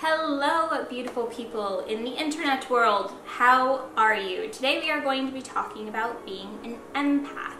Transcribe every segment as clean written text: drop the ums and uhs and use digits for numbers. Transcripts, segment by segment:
Hello, beautiful people in the internet world. How are you? Today we are going to be talking about being an empath.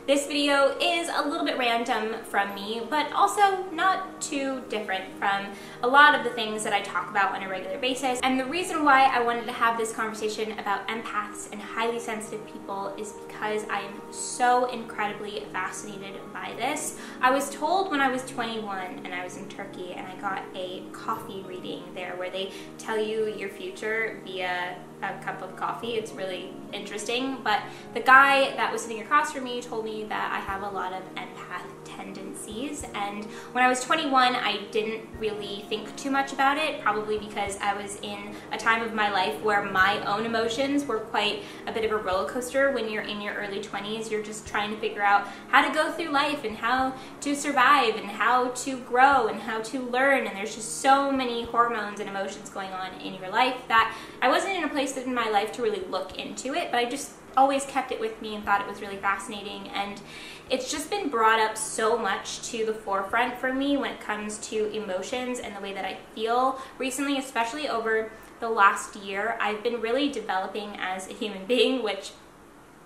This video is a little bit random from me, but also not too different from a lot of the things that I talk about on a regular basis. And the reason why I wanted to have this conversation about empaths and highly sensitive people is because I am so incredibly fascinated by this. I was told when I was 21 and I was in Turkey and I got a coffee reading there where they tell you your future via a cup of coffee. It's really interesting, but the guy that was sitting across from me told me that I have a lot of empath tendencies, and when I was 21 I didn't really think too much about it, probably because I was in a time of my life where my own emotions were quite a bit of a roller coaster. When you're in your early 20s, you're just trying to figure out how to go through life and how to survive and how to grow and how to learn, and there's just so many hormones and emotions going on in your life that I wasn't in a place in my life to really look into it, but I just always kept it with me and thought it was really fascinating. And it's just been brought up so much to the forefront for me when it comes to emotions and the way that I feel recently, especially over the last year. I've been really developing as a human being, which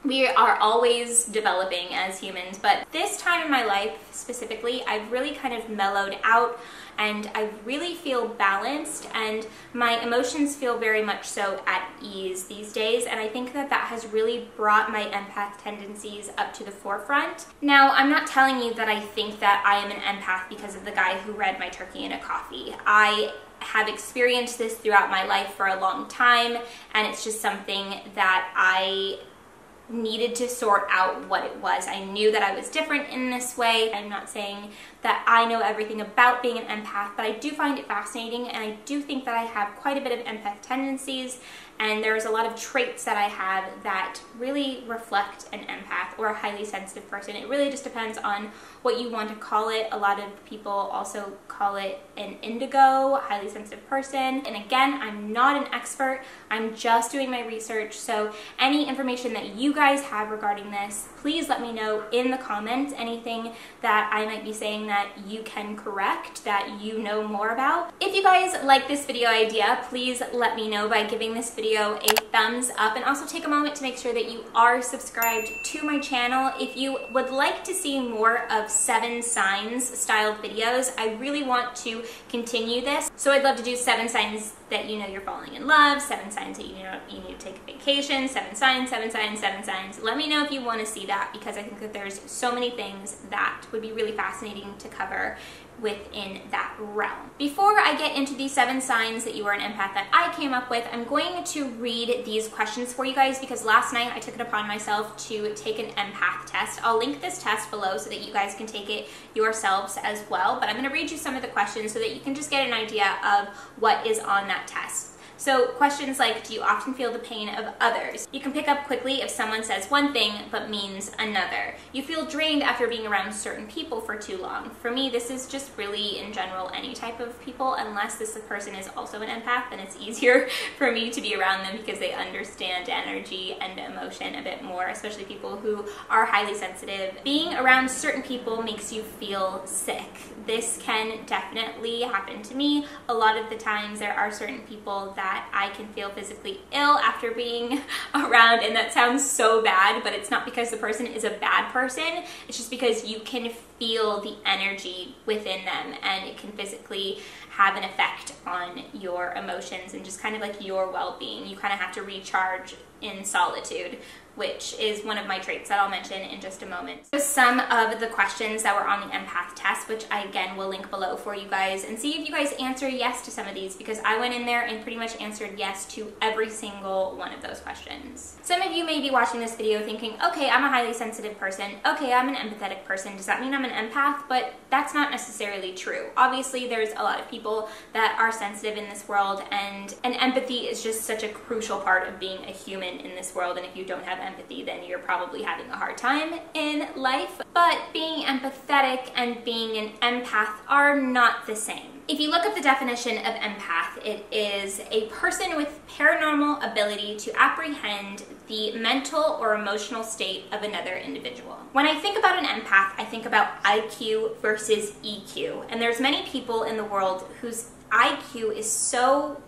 we are always developing as humans, but this time in my life specifically, I've really kind of mellowed out and I really feel balanced and my emotions feel very much so at ease these days, and I think that that has really brought my empath tendencies up to the forefront. Now, I'm not telling you that I think that I am an empath because of the guy who read my turkey in a coffee. I have experienced this throughout my life for a long time, and it's just something that I needed to sort out what it was. I knew that I was different in this way. I'm not saying that I know everything about being an empath, but I do find it fascinating, and I do think that I have quite a bit of empath tendencies, and there's a lot of traits that I have that really reflect an empath or a highly sensitive person. It really just depends on what you want to call it. A lot of people also call it an indigo, highly sensitive person. And again, I'm not an expert. I'm just doing my research. So any information that you guys have regarding this, please let me know in the comments. Anything that I might be saying that you can correct, that you know more about. If you guys like this video idea, please let me know by giving this video a thumbs up, and also take a moment to make sure that you are subscribed to my channel. If you would like to see more of 7 signs styled videos, I really want to continue this. So I'd love to do 7 signs that you know you're falling in love, 7 signs that you know you need to take a vacation, 7 signs, 7 signs, 7 signs. Let me know if you want to see that, because I think that there's so many things that would be really fascinating to cover within that realm. Before I get into the 7 signs that you are an empath that I came up with, I'm going to read these questions for you guys, because last night I took it upon myself to take an empath test. I'll link this test below so that you guys can take it yourselves as well, but I'm going to read you some of the questions so that you can just get an idea of what is on that test. So questions like, do you often feel the pain of others? You can pick up quickly if someone says one thing but means another. You feel drained after being around certain people for too long. For me, this is just really in general any type of people, unless this person is also an empath, then it's easier for me to be around them because they understand energy and emotion a bit more, especially people who are highly sensitive. Being around certain people makes you feel sick. This can definitely happen to me. A lot of the times there are certain people that I can feel physically ill after being around, and that sounds so bad, but it's not because the person is a bad person. It's just because you can feel the energy within them, and it can physically have an effect on your emotions and just kind of like your well-being. You kind of have to recharge in solitude, which is one of my traits that I'll mention in just a moment. So some of the questions that were on the empath test, which I again will link below for you guys, and see if you guys answer yes to some of these, because I went in there and pretty much answered yes to every single one of those questions. Some of you may be watching this video thinking, okay, I'm a highly sensitive person, okay, I'm an empathetic person, does that mean I'm an empath? But that's not necessarily true. Obviously, there's a lot of people that are sensitive in this world, and empathy is just such a crucial part of being a human in this world, and if you don't have empathy, then you're probably having a hard time in life. But being empathetic and being an empath are not the same. If you look up the definition of empath, it is a person with paranormal ability to apprehend the mental or emotional state of another individual. When I think about an empath, I think about IQ versus EQ, and there's many people in the world whose IQ is so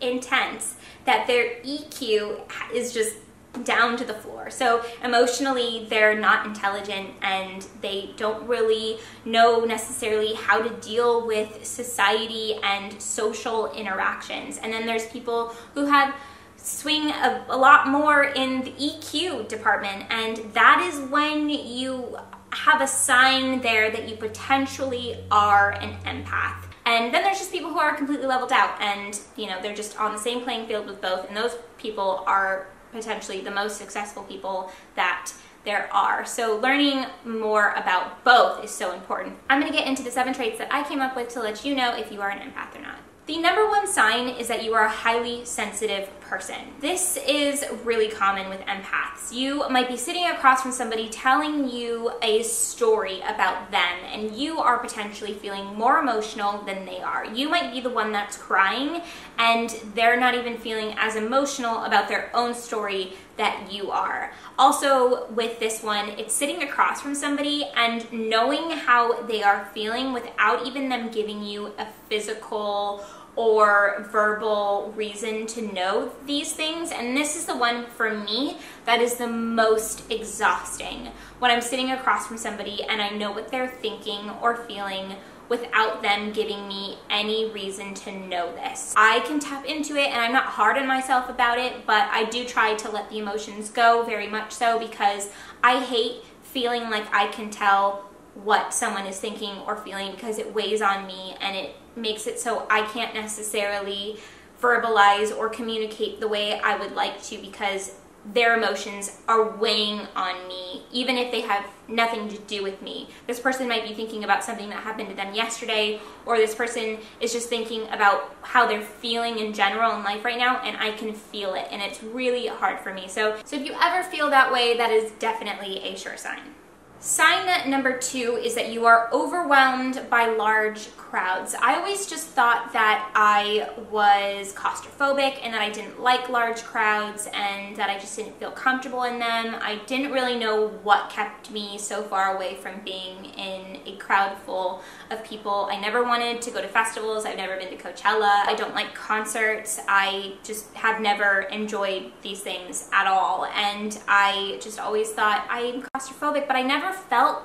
intense that their EQ is just down to the floor. So emotionally, they're not intelligent and they don't really know necessarily how to deal with society and social interactions. And then there's people who have swing a lot more in the EQ department, and that is when you have a sign there that you potentially are an empath. And then there's just people who are completely leveled out and, you know, they're just on the same playing field with both, and those people are potentially the most successful people that there are. So learning more about both is so important. I'm going to get into the 7 traits that I came up with to let you know if you are an empath or not. The number 1 sign is that you are a highly sensitive person. This is really common with empaths. You might be sitting across from somebody telling you a story about them, and you are potentially feeling more emotional than they are. You might be the one that's crying, and they're not even feeling as emotional about their own story that you are. Also, with this one, it's sitting across from somebody and knowing how they are feeling without even them giving you a physical or verbal reason to know these things. And this is the one for me that is the most exhausting, when I'm sitting across from somebody and I know what they're thinking or feeling without them giving me any reason to know this. I can tap into it, and I'm not hard on myself about it, but I do try to let the emotions go, very much so, because I hate feeling like I can tell what someone is thinking or feeling, because it weighs on me and it makes it so I can't necessarily verbalize or communicate the way I would like to, because their emotions are weighing on me, even if they have nothing to do with me. This person might be thinking about something that happened to them yesterday, or this person is just thinking about how they're feeling in general in life right now, and I can feel it, and it's really hard for me. So if you ever feel that way, that is definitely a sure sign. Sign number 2 is that you are overwhelmed by large crowds. I always just thought that I was claustrophobic and that I didn't like large crowds and that I just didn't feel comfortable in them. I didn't really know what kept me so far away from being in a crowd full of people. I never wanted to go to festivals. I've never been to Coachella. I don't like concerts. I just have never enjoyed these things at all. And I just always thought I'm claustrophobic, but I never felt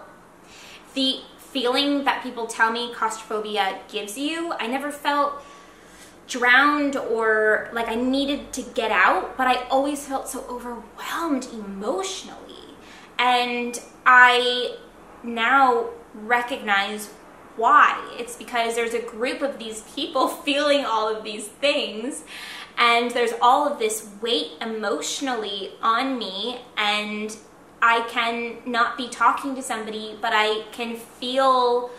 the feeling that people tell me claustrophobia gives you. I never felt drowned or like I needed to get out, but I always felt so overwhelmed emotionally. And I now recognize why. It's because there's a group of these people feeling all of these things, and there's all of this weight emotionally on me, and I can not be talking to somebody, but I can feel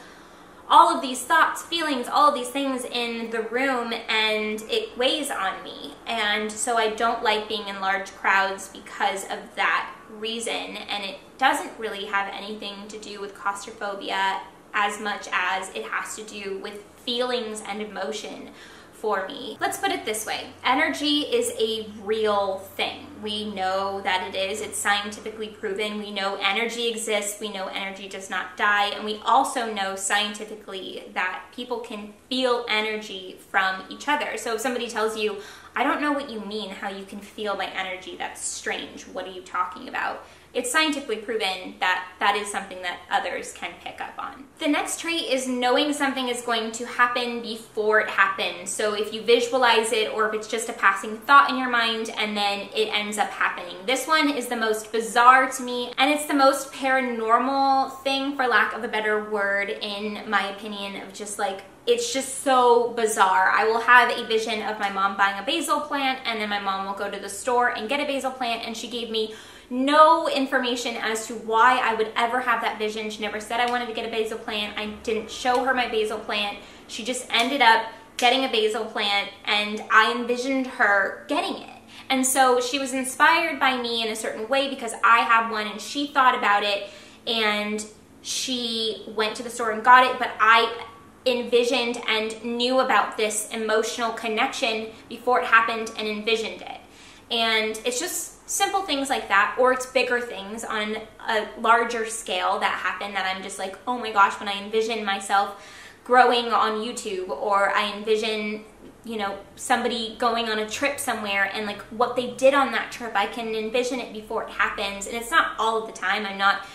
all of these thoughts, feelings, all of these things in the room, and it weighs on me. And so I don't like being in large crowds because of that reason. And it doesn't really have anything to do with claustrophobia as much as it has to do with feelings and emotion for me. Let's put it this way. Energy is a real thing. We know that it is. It's scientifically proven. We know energy exists. We know energy does not die. And we also know scientifically that people can feel energy from each other. So if somebody tells you, I don't know what you mean, how you can feel my energy, that's strange. What are you talking about? It's scientifically proven that that is something that others can pick up on. The next trait is knowing something is going to happen before it happens. So if you visualize it, or if it's just a passing thought in your mind and then it ends up happening. This one is the most bizarre to me, and it's the most paranormal thing, for lack of a better word, in my opinion, of just like, it's just so bizarre. I will have a vision of my mom buying a basil plant, and then my mom will go to the store and get a basil plant, and she gave me no information as to why I would ever have that vision. She never said I wanted to get a basil plant. I didn't show her my basil plant. She just ended up getting a basil plant, and I envisioned her getting it. And so she was inspired by me in a certain way because I have one, and she thought about it, and she went to the store and got it, but I envisioned and knew about this emotional connection before it happened and envisioned it. And it's just simple things like that, or it's bigger things on a larger scale that happen that I'm just like, oh my gosh, when I envision myself growing on YouTube, or I envision, you know, somebody going on a trip somewhere and like what they did on that trip. I can envision it before it happens, and it's not all of the time. I'm not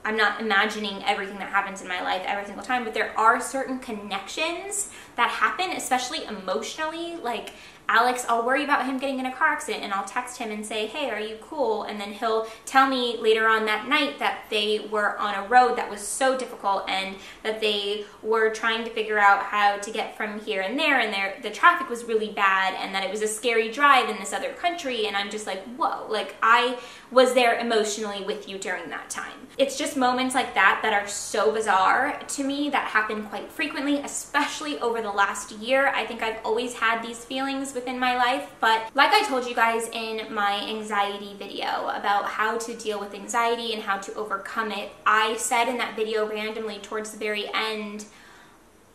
I'm not imagining everything that happens in my life every single time, but there are certain connections that happen, especially emotionally. Like Alex, I'll worry about him getting in a car accident and I'll text him and say, hey, are you cool? And then he'll tell me later on that night that they were on a road that was so difficult and that they were trying to figure out how to get from here and there, and the traffic was really bad, and that it was a scary drive in this other country. And I'm just like, whoa, like I was there emotionally with you during that time. It's just moments like that that are so bizarre to me, that happen quite frequently, especially over the last year. I think I've always had these feelings within my life, but like I told you guys in my anxiety video about how to deal with anxiety and how to overcome it, I said in that video randomly towards the very end,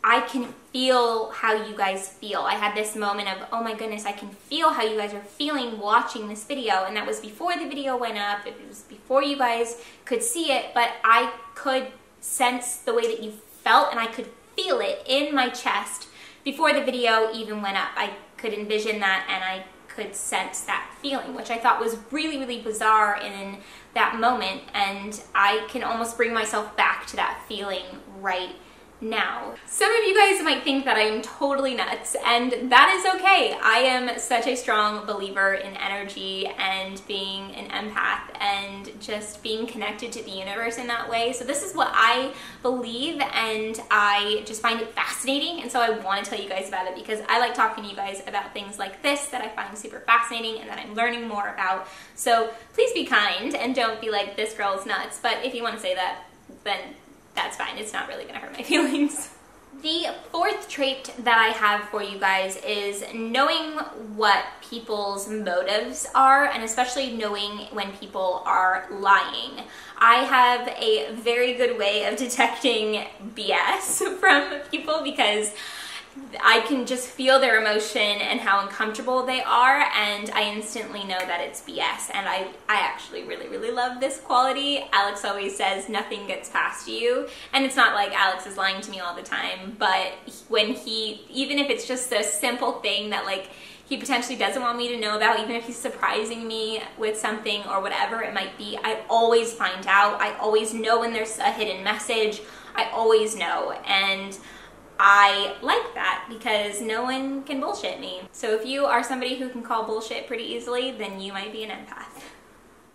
I can feel how you guys feel. I had this moment of, oh my goodness, I can feel how you guys are feeling watching this video. And that was before the video went up. It was before you guys could see it, but I could sense the way that you felt, and I could feel it in my chest before the video even went up. I could envision that, and I could sense that feeling, which I thought was really, really bizarre in that moment. And I can almost bring myself back to that feeling right now. Some of you guys might think that I'm totally nuts, and that is okay. I am such a strong believer in energy and being an empath and just being connected to the universe in that way. So this is what I believe, and I just find it fascinating, and so I want to tell you guys about it because I like talking to you guys about things like this that I find super fascinating and that I'm learning more about. So please be kind and don't be like, this girl's nuts. But if you want to say that, then that's fine. It's not really gonna hurt my feelings. The fourth trait that I have for you guys is knowing what people's motives are, and especially knowing when people are lying. I have a very good way of detecting BS from people because I can just feel their emotion and how uncomfortable they are, and I instantly know that it's BS. And I actually really, really love this quality. Alex always says nothing gets past you, and it's not like Alex is lying to me all the time, but when even if it's just a simple thing that like he potentially doesn't want me to know about, even if he's surprising me with something or whatever it might be, I always find out. I always know when there's a hidden message. I always know, and I like that because no one can bullshit me. So if you are somebody who can call bullshit pretty easily, then you might be an empath.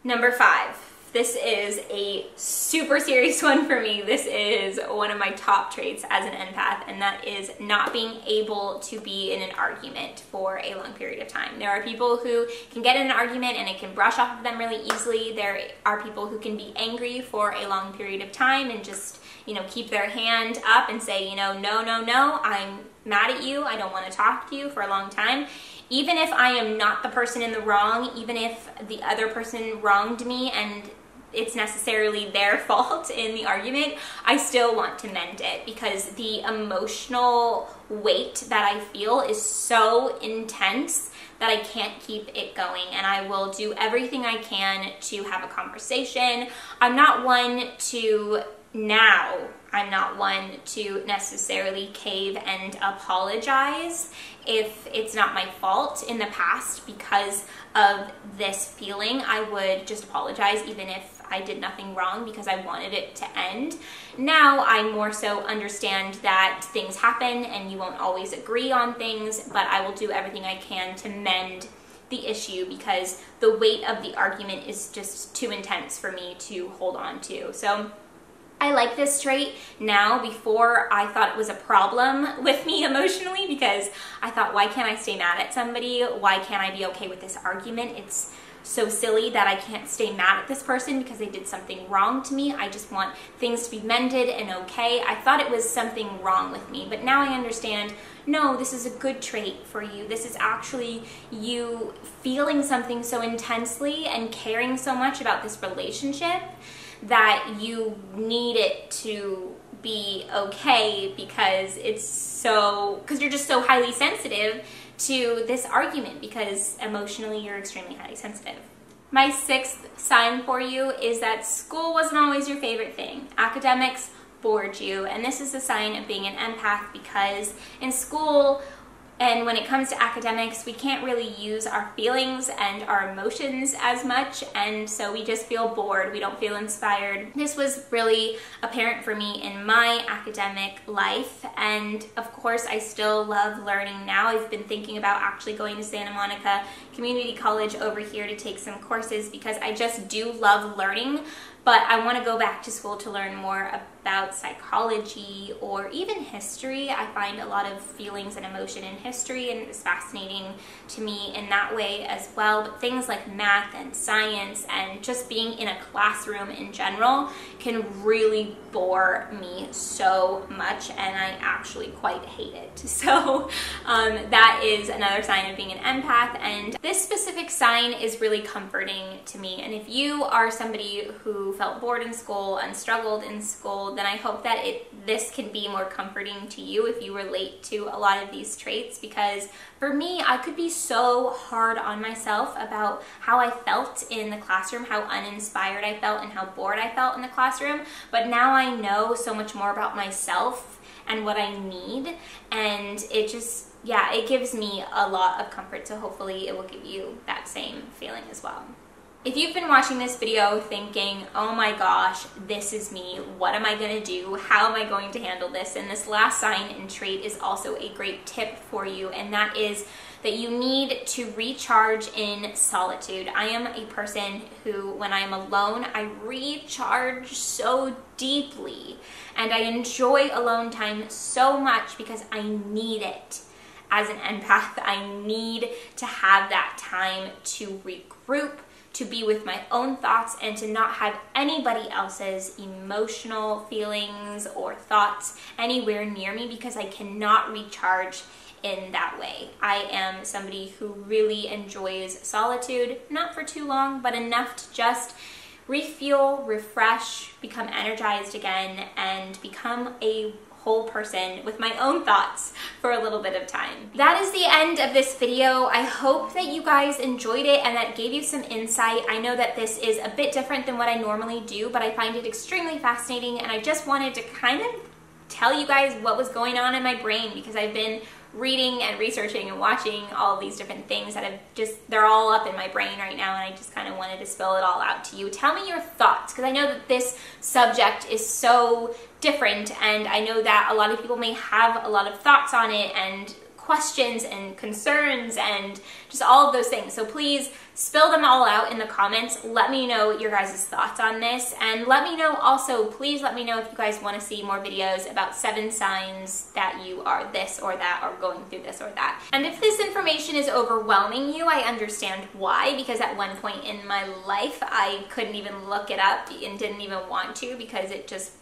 Number 5. This is a super serious one for me. This is one of my top traits as an empath, and that is not being able to be in an argument for a long period of time. There are people who can get in an argument and it can brush off of them really easily. There are people who can be angry for a long period of time and just, you know, keep their hand up and say, you know, no, no, no, I'm mad at you. I don't want to talk to you for a long time. Even if I am not the person in the wrong, even if the other person wronged me and it's necessarily their fault in the argument, I still want to mend it because the emotional weight that I feel is so intense that I can't keep it going, and I will do everything I can to have a conversation. I'm not one to necessarily cave and apologize if it's not my fault. In the past, because of this feeling, I would just apologize even if I did nothing wrong because I wanted it to end. Now I more so understand that things happen and you won't always agree on things, but I will do everything I can to mend the issue because the weight of the argument is just too intense for me to hold on to. So I like this trait now. Before, I thought it was a problem with me emotionally because I thought, why can't I stay mad at somebody? Why can't I be okay with this argument? It's so silly that I can't stay mad at this person because they did something wrong to me. I just want things to be mended and okay. I thought it was something wrong with me, but now I understand, no, this is a good trait for you. This is actually you feeling something so intensely and caring so much about this relationship that you need it to be okay because you're just so highly sensitive to this argument because emotionally you're extremely highly sensitive. My 6th sign for you is that school wasn't always your favorite thing. Academics bored you. And this is a sign of being an empath, because in school and when it comes to academics, we can't really use our feelings and our emotions as much, and so we just feel bored, we don't feel inspired. This was really apparent for me in my academic life, and of course I still love learning now. I've been thinking about actually going to Santa Monica Community College over here to take some courses because I just do love learning, but I want to go back to school to learn more about psychology or even history. I find a lot of feelings and emotion in history, and it's fascinating to me in that way as well. But things like math and science and just being in a classroom in general can really bore me so much, and I actually quite hate it. So that is another sign of being an empath, and this specific sign is really comforting to me. And if you are somebody who felt bored in school and struggled in school, then I hope that this can be more comforting to you if you relate to a lot of these traits, because for me, I could be so hard on myself about how I felt in the classroom, how uninspired I felt and how bored I felt in the classroom, but now I know so much more about myself and what I need, and it just, yeah, it gives me a lot of comfort, so hopefully it will give you that same feeling as well. If you've been watching this video thinking, oh my gosh, this is me, what am I gonna do? How am I going to handle this? And this last sign and trait is also a great tip for you, and that is that you need to recharge in solitude. I am a person who, when I'm alone, I recharge so deeply, and I enjoy alone time so much because I need it. As an empath, I need to have that time to regroup, to be with my own thoughts, and to not have anybody else's emotional feelings or thoughts anywhere near me, because I cannot recharge in that way. I am somebody who really enjoys solitude, not for too long, but enough to just refuel, refresh, become energized again, and become a whole person with my own thoughts for a little bit of time. That is the end of this video. I hope that you guys enjoyed it and that gave you some insight. I know that this is a bit different than what I normally do, but I find it extremely fascinating, and I just wanted to kind of tell you guys what was going on in my brain, because I've been reading and researching and watching all of these different things that have they're all up in my brain right now, and I just kind of wanted to spill it all out to you. Tell me your thoughts, because I know that this subject is so different, and I know that a lot of people may have a lot of thoughts on it and questions and concerns and just all of those things. So please spill them all out in the comments. Let me know your guys' thoughts on this, and let me know also, please let me know if you guys want to see more videos about 7 signs that you are this or that, or going through this or that. And if this information is overwhelming you, I understand why, because at one point in my life I couldn't even look it up and didn't even want to, because it just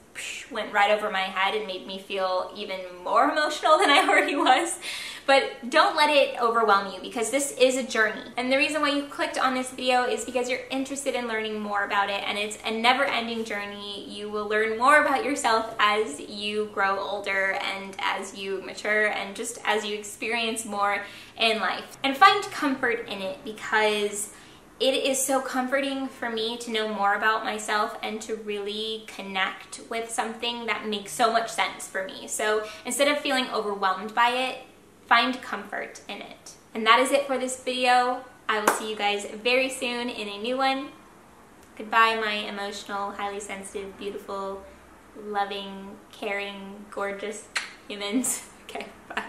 went right over my head and made me feel even more emotional than I already was. But don't let it overwhelm you, because this is a journey. And the reason why you clicked on this video is because you're interested in learning more about it, and it's a never-ending journey. You will learn more about yourself as you grow older and as you mature and just as you experience more in life. And find comfort in it, because it is so comforting for me to know more about myself and to really connect with something that makes so much sense for me. So instead of feeling overwhelmed by it, find comfort in it. And that is it for this video. I will see you guys very soon in a new one. Goodbye, my emotional, highly sensitive, beautiful, loving, caring, gorgeous humans. Okay, bye.